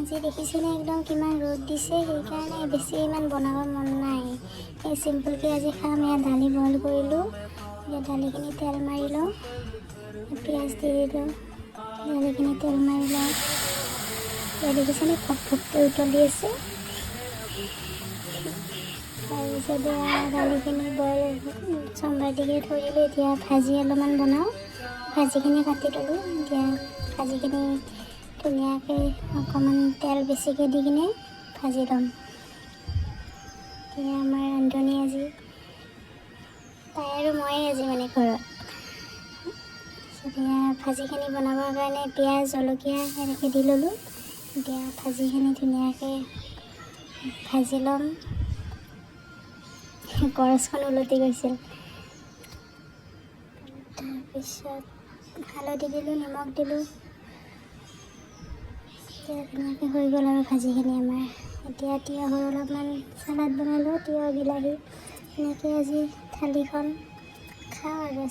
আজি দেখিছেনে একদম কিমান ৰ'দ দিছে, সেইকাৰণে বেছি ইমান বনাব মন নাই। এই চিম্পলকৈ আজি খাম। এয়া দালি বইল কৰিলোঁ, এতিয়া দালিখিনি তেল মাৰি লওঁ, পিঁয়াজ দি দিলোঁ, দালিখিনি তেল মাৰি লওঁ। এতিয়া দেখিছেনে ফক ফককৈ উতলি আছে। তাৰপিছত দালিখিনি বইল চম্ভাৰটিকৈ থৈ দিলোঁ। এতিয়া ভাজি অলপমান বনাওঁ, ভাজিখিনি কাটি ল'লোঁ। এতিয়া ভাজিখিনি ধুনীয়াকৈ অকণমান তেল বেছিকৈ দি কিনে ভাজি ল'ম। এতিয়া আমাৰ ৰান্ধনি আজি তাই আৰু ময়ে আজি মানে ঘৰত। এতিয়া ভাজিখিনি বনাবৰ কাৰণে পিঁয়াজ জলকীয়া এনেকৈ দি ল'লোঁ। এতিয়া ভাজিখিনি ধুনীয়াকৈ ভাজি ল'ম। গৰচখন উলটি গৈছিল। তাৰপিছত হালধি দিলোঁ, নিমখ দিলোঁ। এতিয়া ধুনীয়াকৈ হৈ গ'ল আৰু ভাজিখিনি আমাৰ। এতিয়া তিয়ঁহৰ অলপমান চালাড বনালোঁ, তিয়ঁহ বিলাহী এনেকৈ আজি থালিখন খাওঁ আৰু।